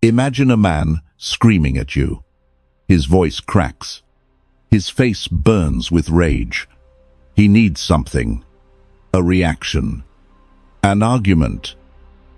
Imagine a man screaming at you. His voice cracks. His face burns with rage. He needs something. A reaction. An argument.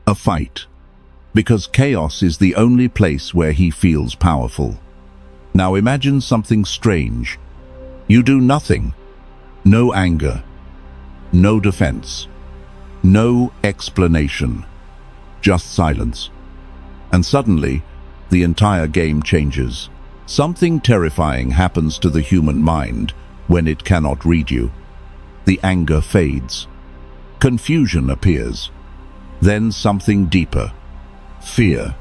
A fight. Because chaos is the only place where he feels powerful. Now imagine something strange. You do nothing. No anger. No defense. No explanation. Just silence. And suddenly, the entire game changes. Something terrifying happens to the human mind when it cannot read you. The anger fades. Confusion appears. Then something deeper. Fear.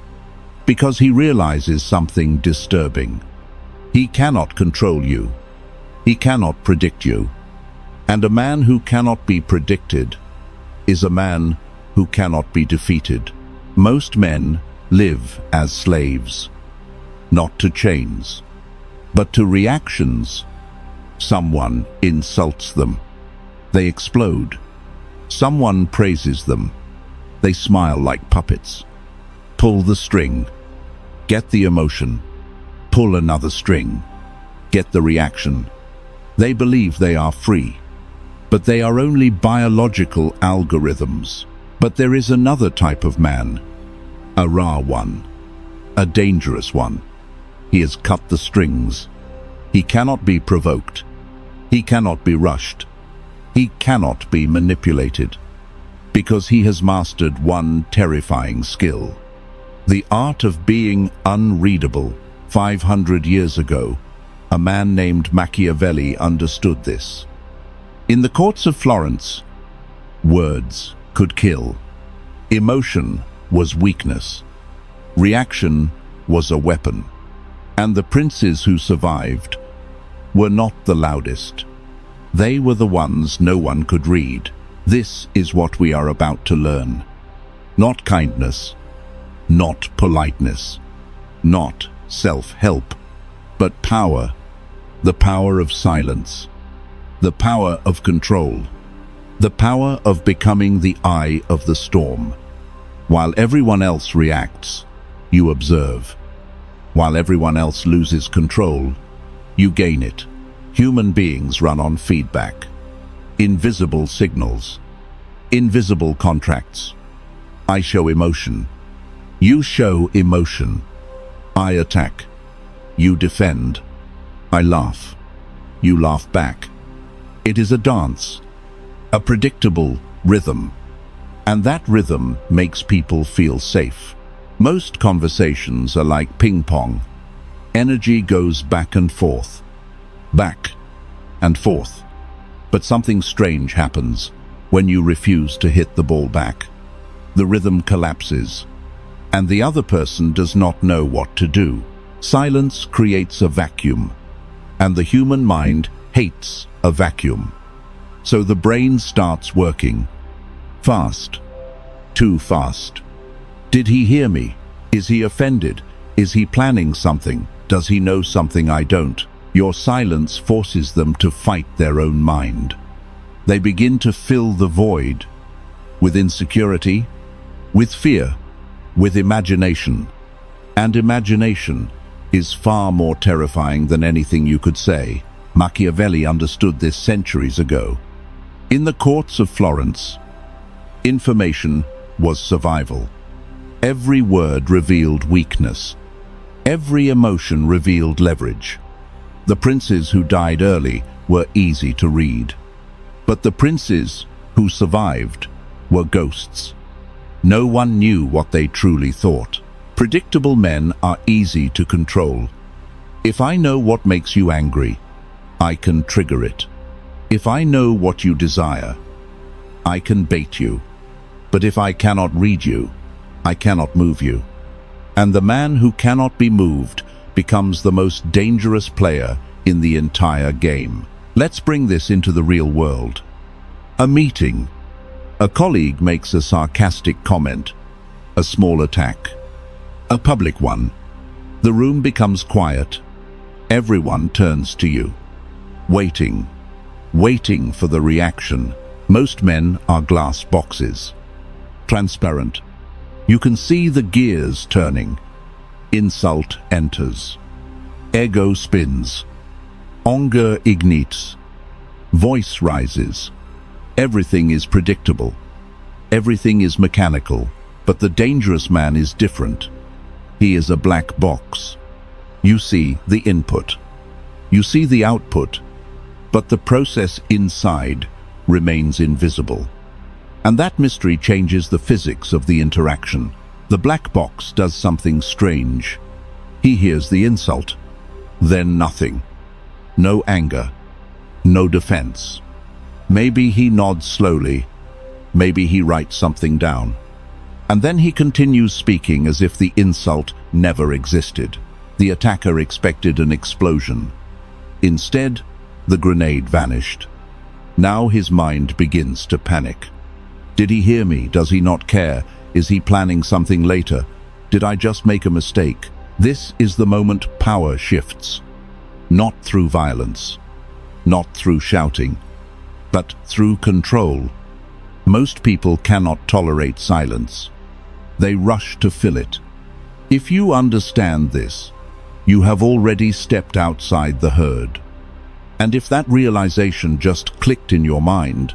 Because he realizes something disturbing. He cannot control you. He cannot predict you. And a man who cannot be predicted is a man who cannot be defeated. Most men live as slaves, not to chains, but to reactions. Someone insults them. They explode. Someone praises them. They smile like puppets. Pull the string. Get the emotion. Pull another string. Get the reaction. They believe they are free, but they are only biological algorithms. But there is another type of man, a raw one, a dangerous one. He has cut the strings. He cannot be provoked. He cannot be rushed. He cannot be manipulated, because he has mastered one terrifying skill. The art of being unreadable. 500 years ago, a man named Machiavelli understood this. In the courts of Florence, words could kill. Emotion was weakness. Reaction was a weapon. And the princes who survived were not the loudest. They were the ones no one could read. This is what we are about to learn. Not kindness, not politeness, not self-help, but power. The power of silence. The power of control. The power of becoming the eye of the storm. While everyone else reacts, you observe. While everyone else loses control, you gain it. Human beings run on feedback. Invisible signals. Invisible contracts. I show emotion. You show emotion. I attack. You defend. I laugh. You laugh back. It is a dance. A predictable rhythm. And that rhythm makes people feel safe. Most conversations are like ping pong. Energy goes back and forth. Back and forth. But something strange happens when you refuse to hit the ball back. The rhythm collapses, and the other person does not know what to do. Silence creates a vacuum, and the human mind hates a vacuum. So the brain starts working. Fast. Too fast. Did he hear me? Is he offended? Is he planning something? Does he know something I don't? Your silence forces them to fight their own mind. They begin to fill the void with insecurity, with fear, with imagination. And imagination is far more terrifying than anything you could say. Machiavelli understood this centuries ago. In the courts of Florence, information was survival. Every word revealed weakness. Every emotion revealed leverage. The princes who died early were easy to read. But the princes who survived were ghosts. No one knew what they truly thought. Predictable men are easy to control. If I know what makes you angry, I can trigger it. If I know what you desire, I can bait you. But if I cannot read you, I cannot move you. And the man who cannot be moved becomes the most dangerous player in the entire game. Let's bring this into the real world. A meeting. A colleague makes a sarcastic comment. A small attack. A public one. The room becomes quiet. Everyone turns to you. Waiting. Waiting for the reaction. Most men are glass boxes. Transparent. You can see the gears turning. Insult enters. Ego spins. Anger ignites. Voice rises. Everything is predictable. Everything is mechanical. But the dangerous man is different. He is a black box. You see the input. You see the output. But the process inside remains invisible. And that mystery changes the physics of the interaction. The black box does something strange. He hears the insult. Then nothing. No anger. No defense. Maybe he nods slowly. Maybe he writes something down. And then he continues speaking as if the insult never existed. The attacker expected an explosion. Instead, the grenade vanished. Now his mind begins to panic. Did he hear me? Does he not care? Is he planning something later? Did I just make a mistake? This is the moment power shifts. Not through violence, not through shouting, but through control. Most people cannot tolerate silence. They rush to fill it. If you understand this, you have already stepped outside the herd. And if that realization just clicked in your mind,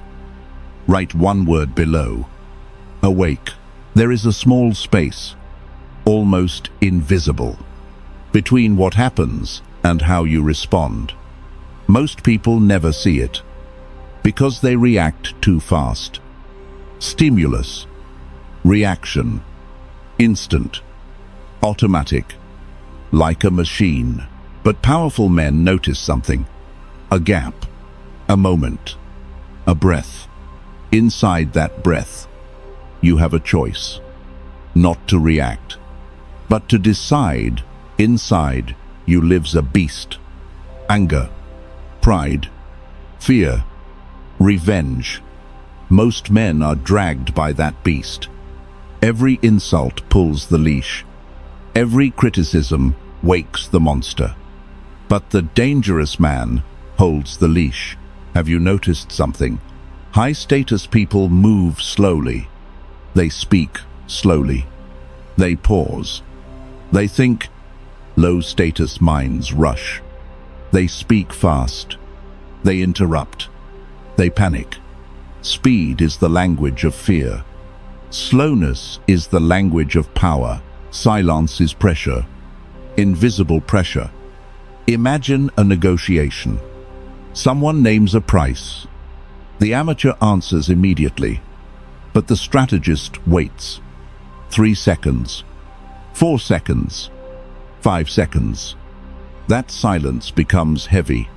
write one word below. Awake. There is a small space, almost invisible, between what happens and how you respond. Most people never see it, because they react too fast. Stimulus, reaction, instant, automatic, like a machine. But powerful men notice something. A gap, a moment, a breath. Inside that breath, you have a choice. Not to react, but to decide. Inside you lives a beast. Anger, pride, fear, revenge. Most men are dragged by that beast. Every insult pulls the leash. Every criticism wakes the monster. But the dangerous man holds the leash. Have you noticed something? High-status people move slowly. They speak slowly. They pause. They think. Low-status minds rush. They speak fast. They interrupt. They panic. Speed is the language of fear. Slowness is the language of power. Silence is pressure. Invisible pressure. Imagine a negotiation. Someone names a price. The amateur answers immediately, but the strategist waits. 3 seconds, 4 seconds, 5 seconds. That silence becomes heavy,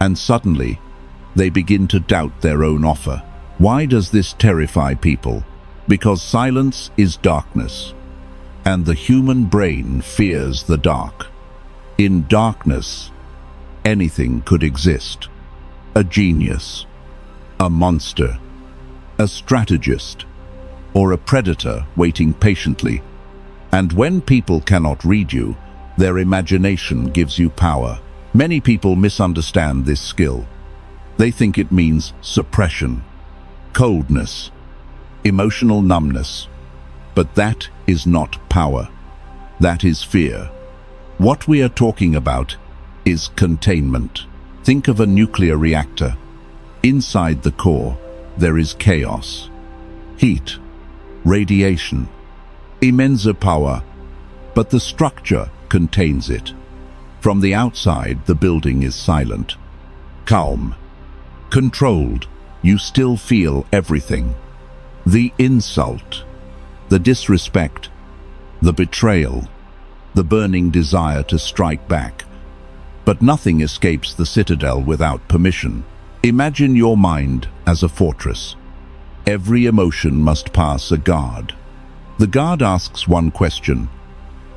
and suddenly they begin to doubt their own offer. Why does this terrify people? Because silence is darkness, and the human brain fears the dark. In darkness, anything could exist. A genius, a monster, a strategist, or a predator waiting patiently. And when people cannot read you, their imagination gives you power. Many people misunderstand this skill. They think it means suppression, coldness, emotional numbness. But that is not power. That is fear. What we are talking about is containment. Think of a nuclear reactor. Inside the core, there is chaos, heat, radiation, immense power, but the structure contains it. From the outside, the building is silent, calm, controlled. You still feel everything. The insult, the disrespect, the betrayal, the burning desire to strike back. But nothing escapes the citadel without permission. Imagine your mind as a fortress. Every emotion must pass a guard. The guard asks one question: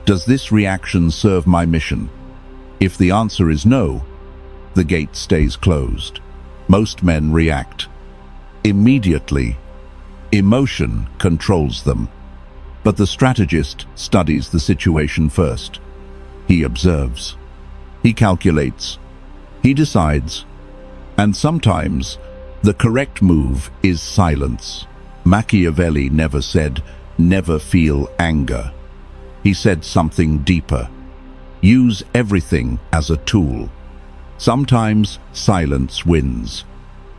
does this reaction serve my mission? If the answer is no, the gate stays closed. Most men react immediately. Emotion controls them. But the strategist studies the situation first. He observes. He calculates. He decides. And sometimes the correct move is silence. Machiavelli never said, "Never feel anger." He said something deeper. Use everything as a tool. Sometimes silence wins.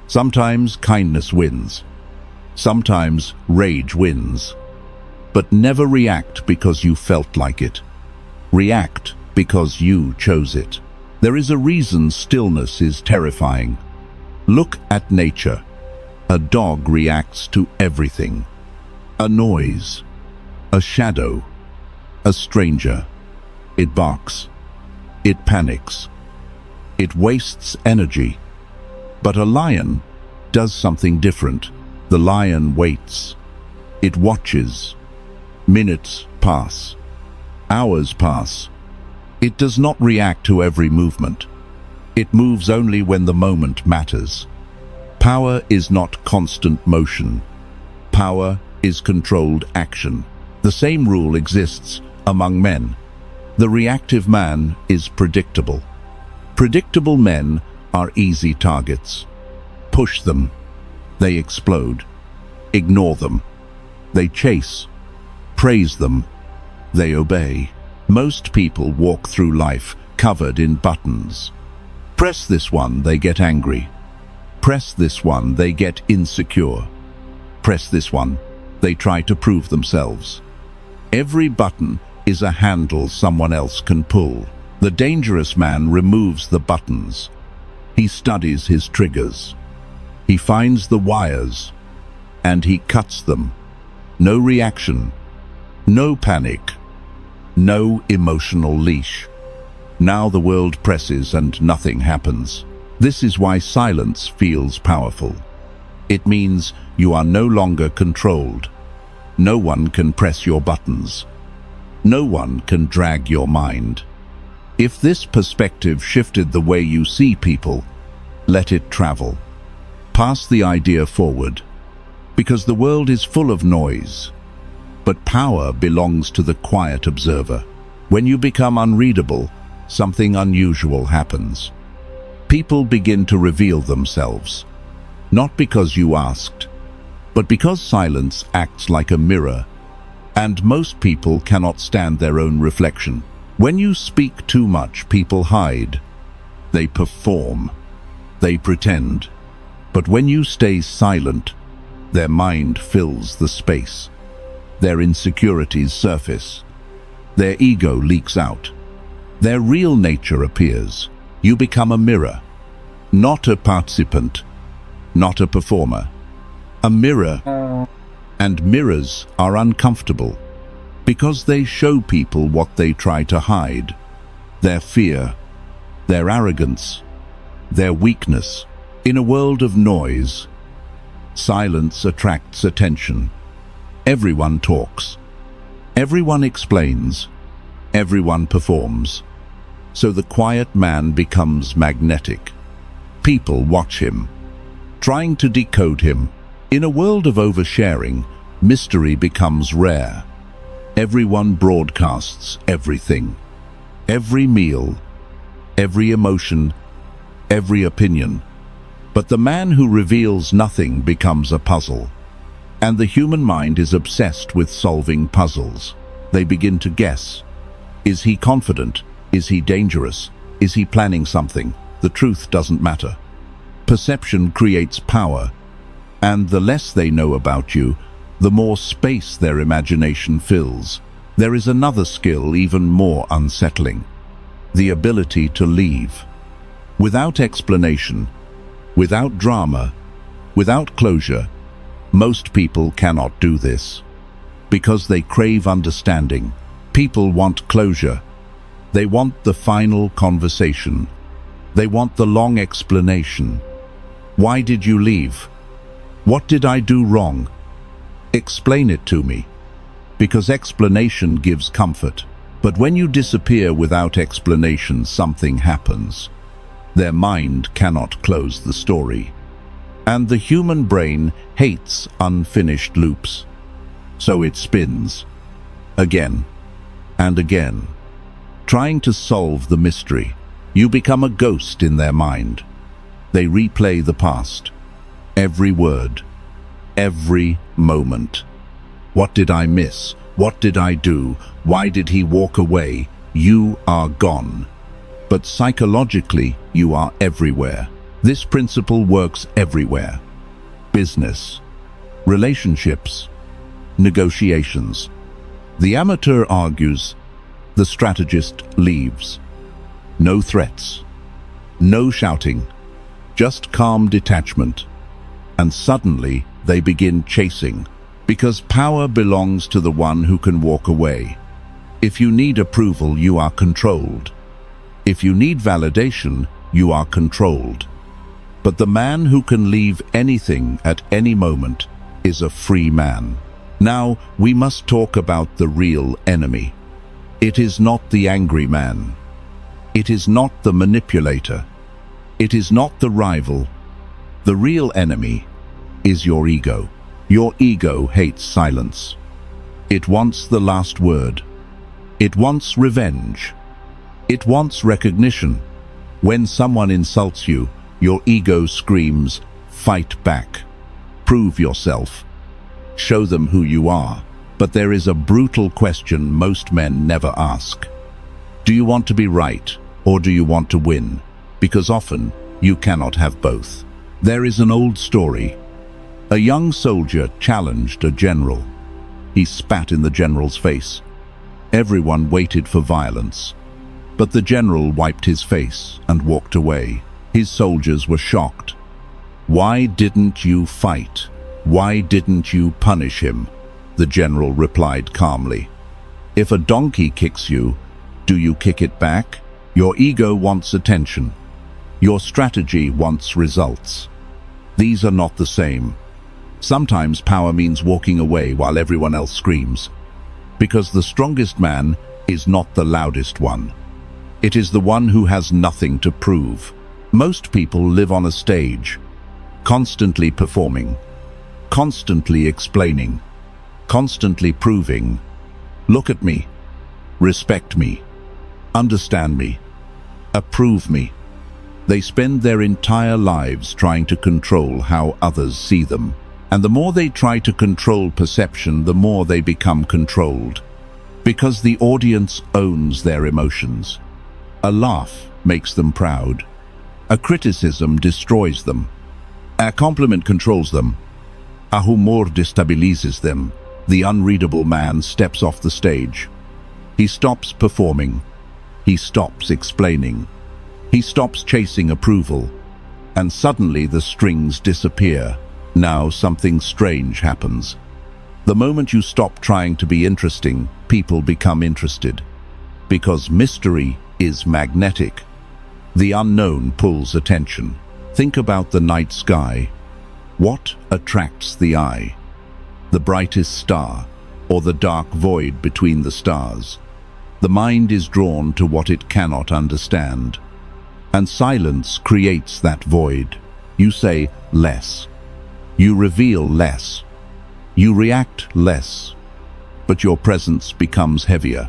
Sometimes kindness wins. Sometimes rage wins. But never react because you felt like it. React because you chose it. There is a reason stillness is terrifying. Look at nature. A dog reacts to everything. A noise, a shadow, a stranger. It barks. It panics. It wastes energy. But a lion does something different. The lion waits. It watches. Minutes pass. Hours pass. It does not react to every movement. It moves only when the moment matters. Power is not constant motion. Power is controlled action. The same rule exists among men. The reactive man is predictable. Predictable men are easy targets. Push them. They explode. Ignore them. They chase. Praise them. They obey. Most people walk through life covered in buttons. Press this one, they get angry. Press this one, they get insecure. Press this one, they try to prove themselves. Every button is a handle someone else can pull. The dangerous man removes the buttons. He studies his triggers. He finds the wires, and he cuts them. No reaction, no panic, no emotional leash. Now the world presses and nothing happens. This is why silence feels powerful. It means you are no longer controlled. No one can press your buttons. No one can drag your mind. If this perspective shifted the way you see people, let it travel. Pass the idea forward, because the world is full of noise. But power belongs to the quiet observer. When you become unreadable, something unusual happens. People begin to reveal themselves, not because you asked, but because silence acts like a mirror, and most people cannot stand their own reflection. When you speak too much, people hide. They perform. They pretend. But when you stay silent, their mind fills the space. Their insecurities surface. Their ego leaks out. Their real nature appears. You become a mirror, not a participant, not a performer. A mirror. And mirrors are uncomfortable because they show people what they try to hide. Their fear, their arrogance, their weakness. In a world of noise, silence attracts attention. Everyone talks. Everyone explains. Everyone performs. So the quiet man becomes magnetic. People watch him, trying to decode him. In a world of oversharing, mystery becomes rare. Everyone broadcasts everything. Every meal, every emotion, every opinion. But the man who reveals nothing becomes a puzzle. And the human mind is obsessed with solving puzzles. They begin to guess. Is he confident? Is he dangerous? Is he planning something? The truth doesn't matter. Perception creates power, and the less they know about you, the more space their imagination fills. There is another skill even more unsettling: the ability to leave. Without explanation, without drama, without closure, most people cannot do this. Because they crave understanding. People want closure. They want the final conversation. They want the long explanation. Why did you leave? What did I do wrong? Explain it to me. Because explanation gives comfort. But when you disappear without explanation, something happens. Their mind cannot close the story. And the human brain hates unfinished loops. So it spins, again and again, trying to solve the mystery. You become a ghost in their mind. They replay the past, every word, every moment. What did I miss? What did I do? Why did he walk away? You are gone. But psychologically, you are everywhere. This principle works everywhere. Business, relationships, negotiations. The amateur argues, the strategist leaves. No threats, no shouting, just calm detachment. And suddenly they begin chasing, because power belongs to the one who can walk away. If you need approval, you are controlled. If you need validation, you are controlled. But the man who can leave anything at any moment is a free man. Now, we must talk about the real enemy. It is not the angry man. It is not the manipulator. It is not the rival. The real enemy is your ego. Your ego hates silence. It wants the last word. It wants revenge. It wants recognition. When someone insults you, your ego screams, fight back. Prove yourself. Show them who you are. But there is a brutal question most men never ask. Do you want to be right, or do you want to win? Because often, you cannot have both. There is an old story. A young soldier challenged a general. He spat in the general's face. Everyone waited for violence. But the general wiped his face and walked away. His soldiers were shocked. Why didn't you fight? Why didn't you punish him? The general replied calmly. If a donkey kicks you, do you kick it back? Your ego wants attention. Your strategy wants results. These are not the same. Sometimes power means walking away while everyone else screams. Because the strongest man is not the loudest one. It is the one who has nothing to prove. Most people live on a stage, constantly performing, constantly explaining, constantly proving. Look at me, respect me, understand me, approve me. They spend their entire lives trying to control how others see them. And the more they try to control perception, the more they become controlled. Because the audience owns their emotions. A laugh makes them proud. A criticism destroys them. A compliment controls them. A humor destabilizes them. The unreadable man steps off the stage. He stops performing. He stops explaining. He stops chasing approval. And suddenly the strings disappear. Now something strange happens. The moment you stop trying to be interesting, people become interested. Because mystery is magnetic. The unknown pulls attention. Think about the night sky. What attracts the eye? The brightest star, or the dark void between the stars? The mind is drawn to what it cannot understand. And silence creates that void. You say less. You reveal less. You react less. But your presence becomes heavier.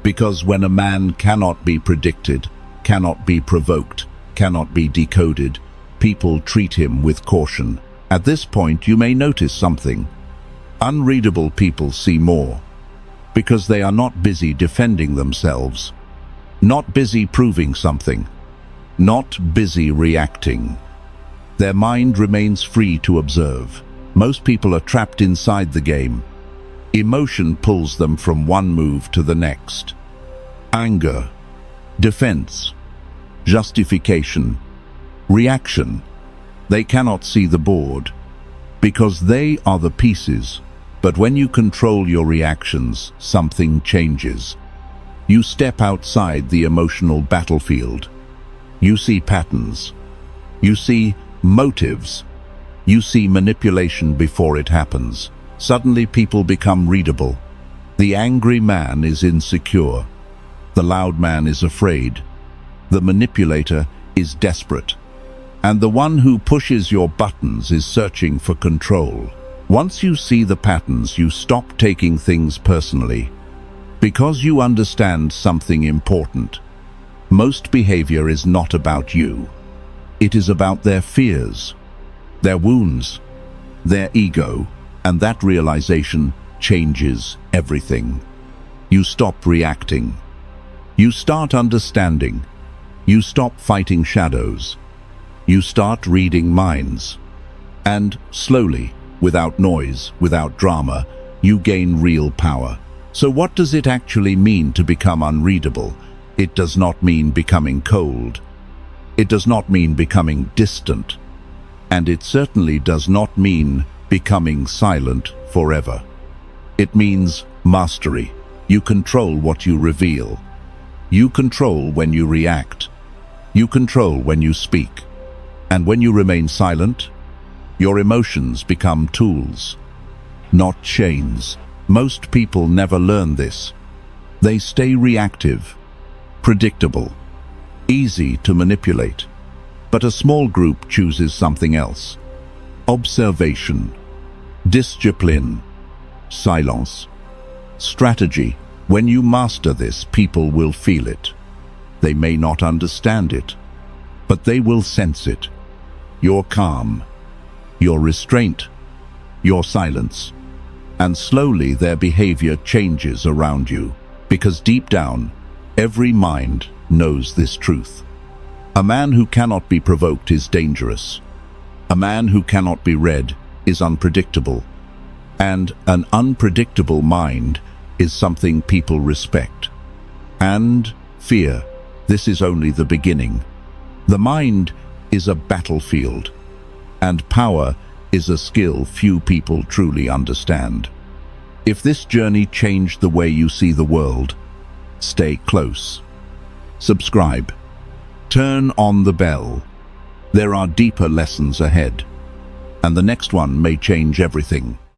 Because when a man cannot be predicted, cannot be provoked, cannot be decoded, people treat him with caution. At this point, you may notice something. Unreadable people see more. Because they are not busy defending themselves. Not busy proving something. Not busy reacting. Their mind remains free to observe. Most people are trapped inside the game. Emotion pulls them from one move to the next. Anger, defense, justification, reaction. They cannot see the board because they are the pieces. But when you control your reactions, something changes. You step outside the emotional battlefield. You see patterns. You see motives. You see manipulation before it happens. Suddenly people become readable. The angry man is insecure. The loud man is afraid. The manipulator is desperate. And the one who pushes your buttons is searching for control. Once you see the patterns, you stop taking things personally. Because you understand something important. Most behavior is not about you. It is about their fears, their wounds, their ego, and that realization changes everything. You stop reacting. You start understanding. You stop fighting shadows. You start reading minds. And slowly, without noise, without drama, you gain real power. So what does it actually mean to become unreadable? It does not mean becoming cold. It does not mean becoming distant. And it certainly does not mean becoming silent forever. It means mastery. You control what you reveal. You control when you react. You control when you speak. And when you remain silent, your emotions become tools, not chains. Most people never learn this. They stay reactive, predictable, easy to manipulate. But a small group chooses something else. Observation, discipline, silence, strategy. When you master this, people will feel it. They may not understand it, but they will sense it. Your calm, your restraint, your silence. And slowly their behavior changes around you, because deep down, every mind knows this truth. A man who cannot be provoked is dangerous. A man who cannot be read is unpredictable. And an unpredictable mind is something people respect. And fear, this is only the beginning. The mind is a battlefield, and power is a skill few people truly understand. If this journey changed the way you see the world, stay close. Subscribe. Turn on the bell. There are deeper lessons ahead, and the next one may change everything.